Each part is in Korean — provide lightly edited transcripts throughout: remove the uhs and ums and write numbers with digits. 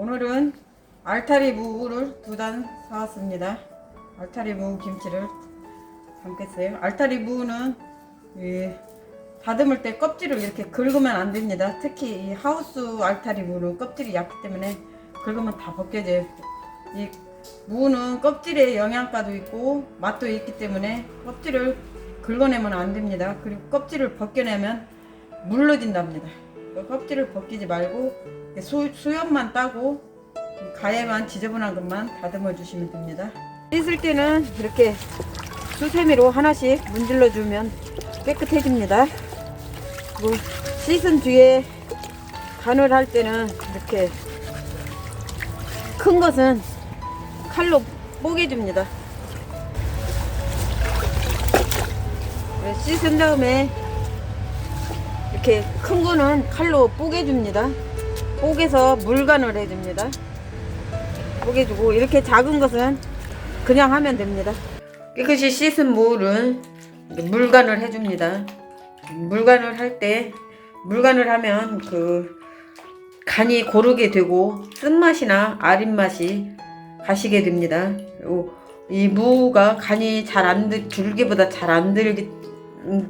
오늘은 알타리 무를 2단 사왔습니다. 알타리 무 김치를 담겠어요. 알타리 무는 다듬을 때 껍질을 이렇게 긁으면 안 됩니다. 특히 이 하우스 알타리 무는 껍질이 얇기 때문에 긁으면 다 벗겨져요. 이 무는 껍질에 영양가도 있고 맛도 있기 때문에 껍질을 긁어내면 안 됩니다. 그리고 껍질을 벗겨내면 물러진답니다. 껍질을 벗기지 말고 수염만 따고 가해만 지저분한 것만 다듬어 주시면 됩니다. 씻을 때는 이렇게 수세미로 하나씩 문질러 주면 깨끗해집니다. 그리고 씻은 뒤에 간을 할 때는 이렇게 큰 것은 칼로 뽀개줍니다. 씻은 다음에 이렇게 큰 거는 칼로 뽀개줍니다. 뽀개서 물간을 해줍니다. 뽀개주고 이렇게 작은 것은 그냥 하면 됩니다. 깨끗이 씻은 무를 물간을 해줍니다. 물간을 할 때 물간을 하면 간이 고르게 되고 쓴맛이나 아린맛이 가시게 됩니다. 이 무가 간이 줄기보다 잘 안 들기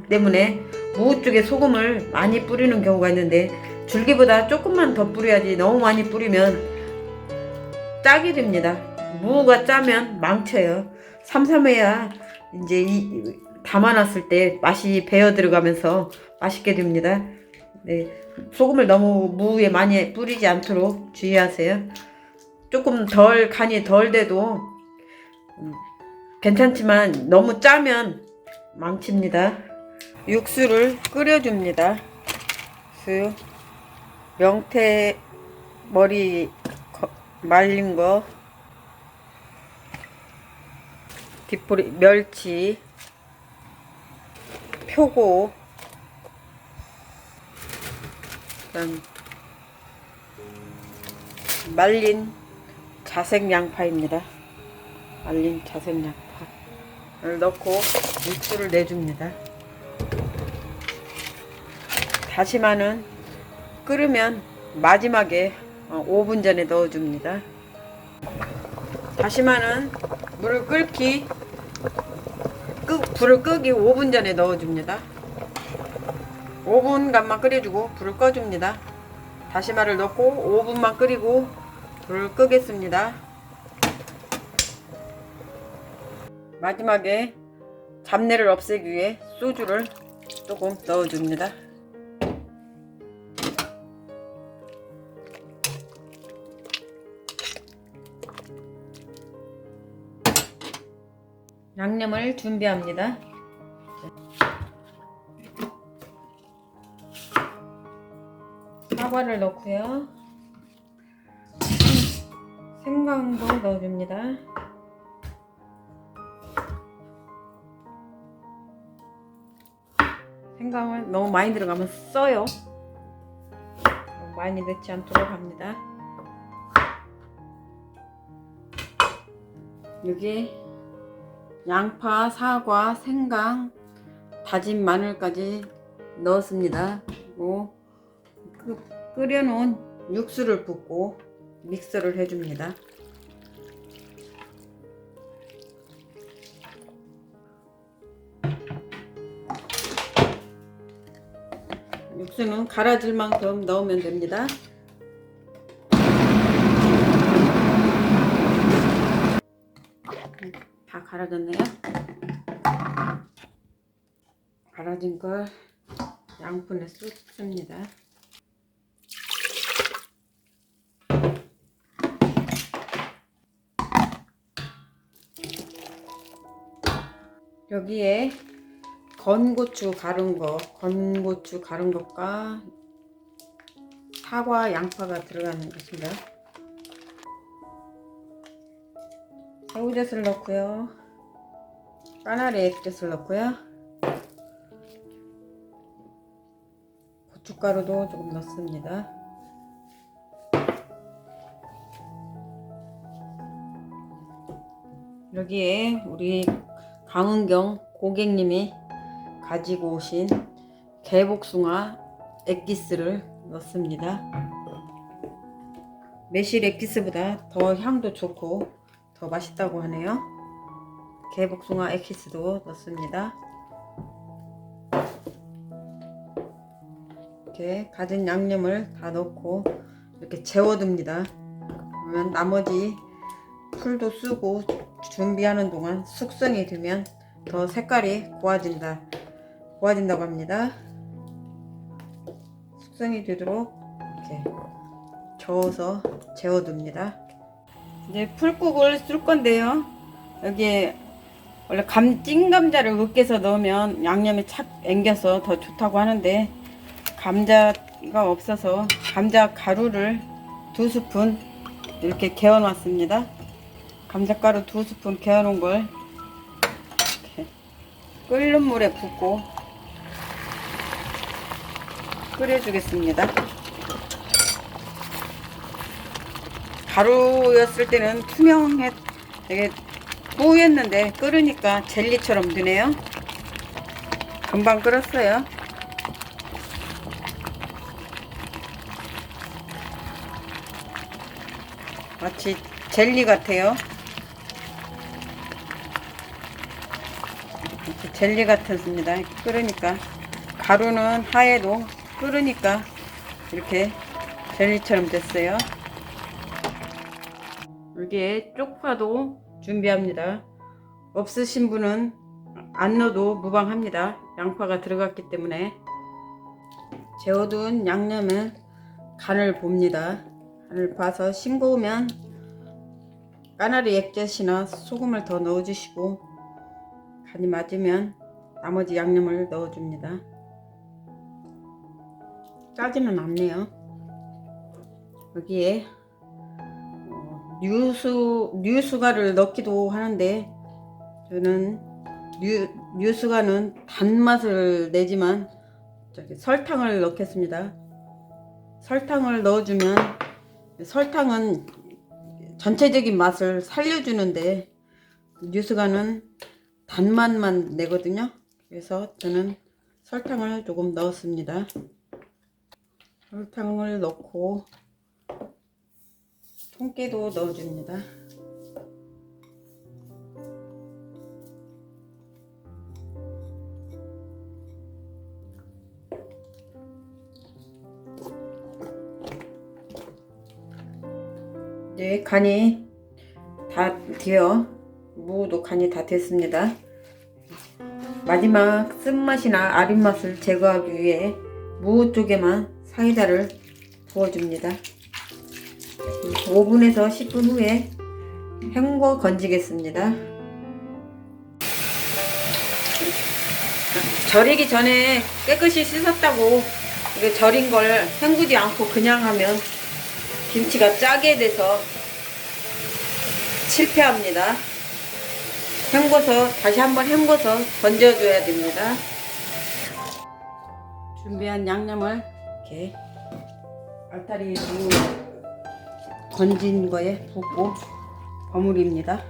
때문에 무 쪽에 소금을 많이 뿌리는 경우가 있는데 줄기보다 조금만 더 뿌려야지 너무 많이 뿌리면 짜게 됩니다. 무가 짜면 망쳐요. 삼삼해야 이제 담아놨을 때 맛이 배어 들어가면서 맛있게 됩니다. 네, 소금을 너무 무에 많이 뿌리지 않도록 주의하세요. 조금 간이 덜 돼도 괜찮지만 너무 짜면 망칩니다. 육수를 끓여줍니다. 명태 머리 말린 거, 뒷포리 멸치, 표고, 그다음 말린 자색 양파입니다. 말린 자색 양파를 넣고 육수를 내줍니다. 다시마는 끓으면 마지막에 5분 전에 넣어줍니다. 다시마는 불을 끄기 5분 전에 넣어줍니다. 5분간만 끓여주고 불을 꺼줍니다. 다시마를 넣고 5분만 끓이고 불을 끄겠습니다. 마지막에 잡내를 없애기 위해 소주를 조금 넣어줍니다. 양념을 준비합니다. 사과를 넣고요. 생강도 넣어줍니다. 생강을 너무 많이 들어가면 써요. 너무 많이 넣지 않도록 합니다. 여기 양파, 사과, 생강, 다진 마늘까지 넣었습니다. 그리고 끓여놓은 육수를 붓고 믹서를 해줍니다. 육수는 갈아질 만큼 넣으면 됩니다. 다 갈아졌네요. 갈아진 걸 양푼에 쏟습니다. 여기에 건고추 가른 것과 사과, 양파가 들어가는 것입니다. 새우젓을 넣고요. 까나리 액젓을 넣고요. 고춧가루도 조금 넣습니다. 여기에 우리 강은경 고객님이 가지고 오신 개복숭아 액기스를 넣습니다. 매실 엑기스보다 더 향도 좋고 더 맛있다고 하네요. 개복숭아 엑기스도 넣습니다. 이렇게 가진 양념을 다 넣고 이렇게 재워둡니다. 그러면 나머지 풀도 쓰고 준비하는 동안 숙성이 되면 더 색깔이 고와진다고 합니다. 숙성이 되도록 이렇게 저어서 재워둡니다. 이제 풀국을 쓸 건데요. 여기에 원래 찐 감자를 으깨서 넣으면 양념이 착 앵겨서 더 좋다고 하는데 감자가 없어서 감자 가루를 2스푼 이렇게 개어 놨습니다. 감자가루 2스푼 개어 놓은 걸 이렇게 끓는 물에 붓고 끓여주겠습니다. 가루였을 때는 되게 뿌였는데 끓으니까 젤리처럼 되네요. 금방 끓었어요. 마치 젤리 같아요. 이렇게 젤리 같습니다. 끓으니까 가루는 하얘도 끓으니까 이렇게 젤리처럼 됐어요. 여기에 쪽파도 준비합니다. 없으신 분은 안 넣어도 무방합니다. 양파가 들어갔기 때문에. 재워둔 양념은 간을 봅니다. 간을 봐서 싱거우면 까나리 액젓이나 소금을 더 넣어주시고 간이 맞으면 나머지 양념을 넣어줍니다. 짜지는 않네요. 여기에 뉴수가를 넣기도 하는데 저는 뉴수가는 단맛을 내지만 설탕을 넣겠습니다. 설탕을 넣어주면 설탕은 전체적인 맛을 살려주는데 뉴수가는 단맛만 내거든요. 그래서 저는 설탕을 조금 넣었습니다. 설탕을 넣고 통깨도 넣어줍니다. 네, 간이 다 되어 무도 간이 다 됐습니다. 마지막 쓴맛이나 아린맛을 제거하기 위해 무 쪽에만 사이다를 부어줍니다. 5분에서 10분 후에 헹궈 건지겠습니다. 절이기 전에 깨끗이 씻었다고 이게 절인 걸 헹구지 않고 그냥 하면 김치가 짜게 돼서 실패합니다. 다시 한번 헹궈서 건져줘야 됩니다. 준비한 양념을 이렇게 알타리 무 건진 거에 붓고 버무립니다.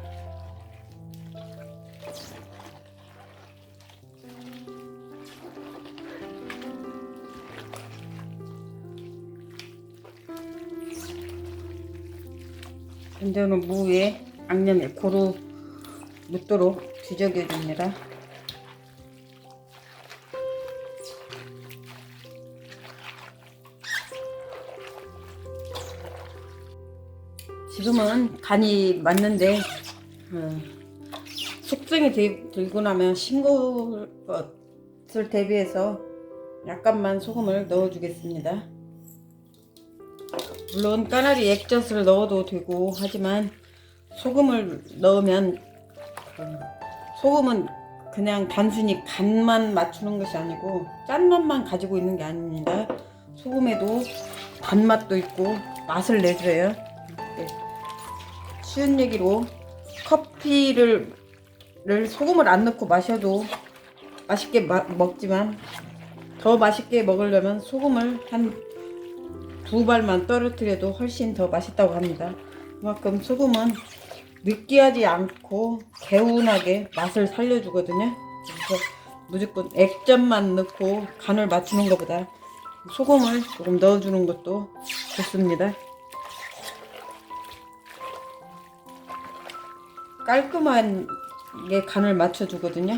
건져놓은 무 위에 양념에 고루 묻도록 뒤적여 줍니다. 지금은 간이 맞는데 숙성이 되고 나면 싱거울 것을 대비해서 약간만 소금을 넣어 주겠습니다. 물론 까나리 액젓을 넣어도 되고 하지만 소금을 넣으면 소금은 그냥 단순히 간만 맞추는 것이 아니고 짠맛만 가지고 있는 게 아닙니다. 소금에도 단맛도 있고 맛을 내줘요. 쉬운 얘기로 커피를 소금을 안 넣고 마셔도 맛있게 먹지만 더 맛있게 먹으려면 소금을 한 2발만 떨어뜨려도 훨씬 더 맛있다고 합니다. 그만큼 소금은 느끼하지 않고 개운하게 맛을 살려주거든요. 그래서 무조건 액젓만 넣고 간을 맞추는 것보다 소금을 조금 넣어주는 것도 좋습니다. 깔끔하게 간을 맞춰주거든요.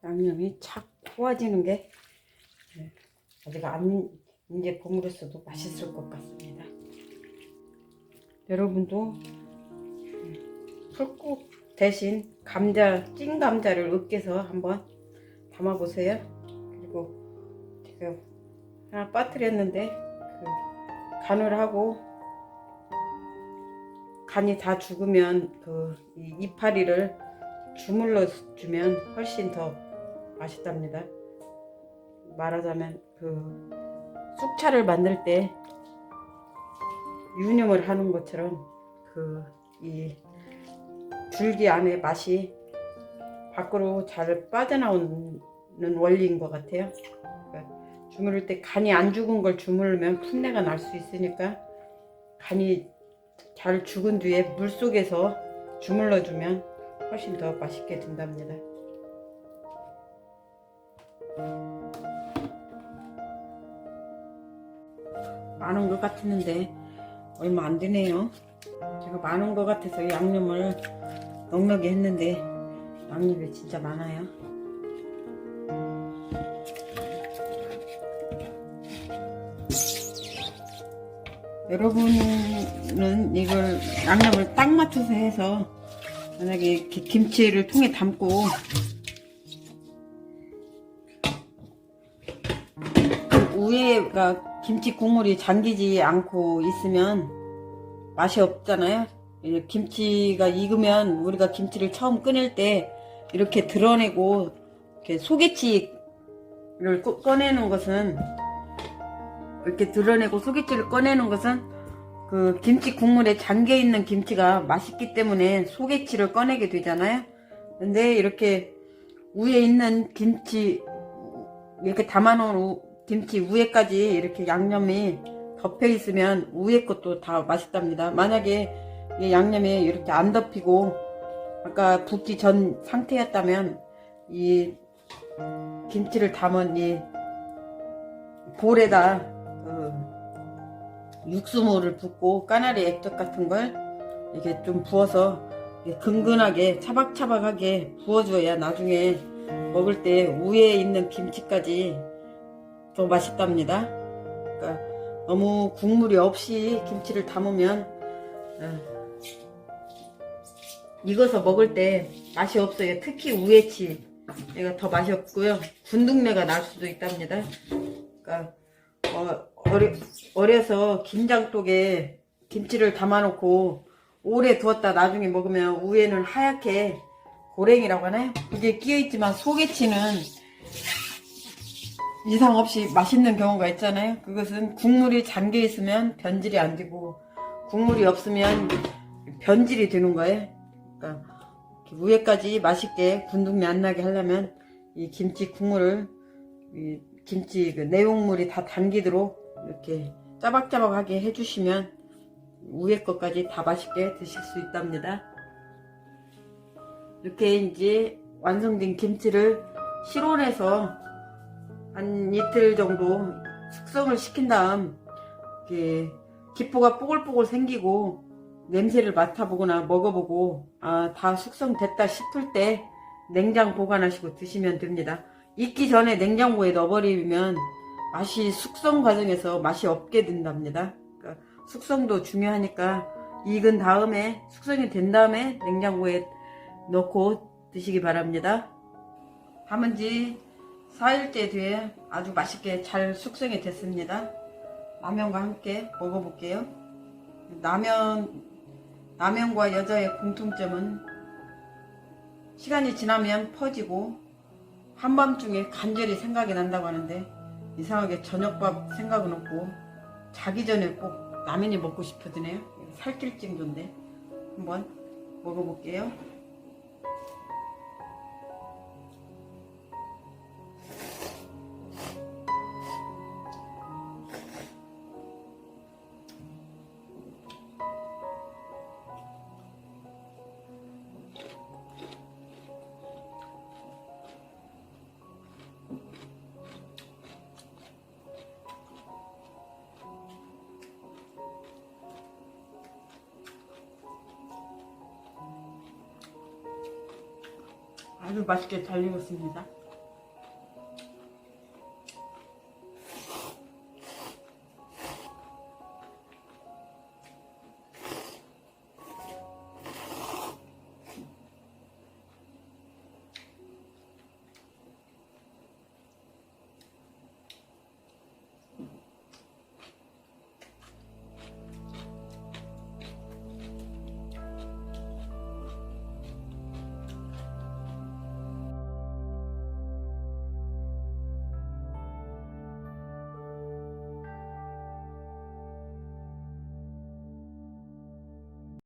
양념이 착 포화지는 게 아직 안 이제 봄으로서도 맛있을 것 같습니다. 여러분도 풀국 대신 감자, 찐 감자를 으깨서 한번 담아 보세요. 그리고 제가 하나 빠뜨렸는데 간을 하고 간이 다 죽으면 이 이파리를 주물러 주면 훨씬 더 맛있답니다. 말하자면 쑥차를 만들 때 유념을 하는 것처럼 이 줄기 안에 맛이 밖으로 잘 빠져나오는 원리인 것 같아요. 그러니까 주무를 때 간이 안 죽은 걸 주무르면 풋내가 날 수 있으니까 간이 잘 죽은 뒤에 물 속에서 주물러 주면 훨씬 더 맛있게 된답니다. 많은 것 같았는데 얼마 안 되네요. 제가 많은 것 같아서 양념을 넉넉히 했는데 양념이 진짜 많아요. 여러분은 이걸 양념을 딱 맞춰서 해서 만약에 이렇게 김치를 통에 담고 위에가 김치 국물이 잠기지 않고 있으면 맛이 없잖아요. 김치가 익으면 우리가 김치를 처음 꺼낼 때 이렇게 드러내고 이렇게 소개치를 꺼내는 것은 이렇게 드러내고 소개치를 꺼내는 것은 김치 국물에 잠겨 있는 김치가 맛있기 때문에 소개치를 꺼내게 되잖아요. 근데 이렇게 위에 있는 김치 이렇게 담아놓은 김치 위에까지 이렇게 양념이 덮여 있으면 위에 것도 다 맛있답니다. 만약에 이 양념이 이렇게 안 덮이고 아까 붓기 전 상태였다면 이 김치를 담은 이 볼에다 육수물을 붓고 까나리 액젓 같은 걸 이렇게 좀 부어서 근근하게 차박차박하게 부어줘야 나중에 먹을 때 위에 있는 김치까지 더 맛있답니다. 그러니까 너무 국물이 없이 김치를 담으면 익어서 먹을 때 맛이 없어요. 특히 우에치 얘가 더 맛이 없고요. 군등내가 날 수도 있답니다. 그러니까 어려서 김장독에 김치를 담아놓고 오래 두었다 나중에 먹으면 위에는 하얗게 고랭이라고 하나요? 그게 끼어있지만 속에치는 이상 없이 맛있는 경우가 있잖아요. 그것은 국물이 잠겨 있으면 변질이 안 되고 국물이 없으면 변질이 되는 거예요. 그러니까 위에까지 맛있게 군등내 안 나게 하려면 이 김치 국물을 김치 내용물이 다 담기도록 이렇게 짜박짜박하게 해주시면 위에 것까지 다 맛있게 드실 수 있답니다. 이렇게 이제 완성된 김치를 실온에서 한 이틀 정도 숙성을 시킨 다음 이렇게 기포가 뽀글뽀글 생기고 냄새를 맡아보거나 먹어보고 다 숙성됐다 싶을 때 냉장 보관하시고 드시면 됩니다. 익기 전에 냉장고에 넣어버리면 맛이 숙성 과정에서 맛이 없게 된답니다. 그러니까 숙성도 중요하니까 익은 다음에 숙성이 된 다음에 냉장고에 넣고 드시기 바랍니다. 담은 지 4일째 뒤에 아주 맛있게 잘 숙성이 됐습니다. 라면과 함께 먹어볼게요. 라면과 여자의 공통점은 시간이 지나면 퍼지고 한밤중에 간절히 생각이 난다고 하는데 이상하게 저녁밥 생각은 없고 자기 전에 꼭 라면이 먹고 싶어지네요. 살찔 정도인데 한번 먹어볼게요. 아주 맛있게 잘 익었습니다.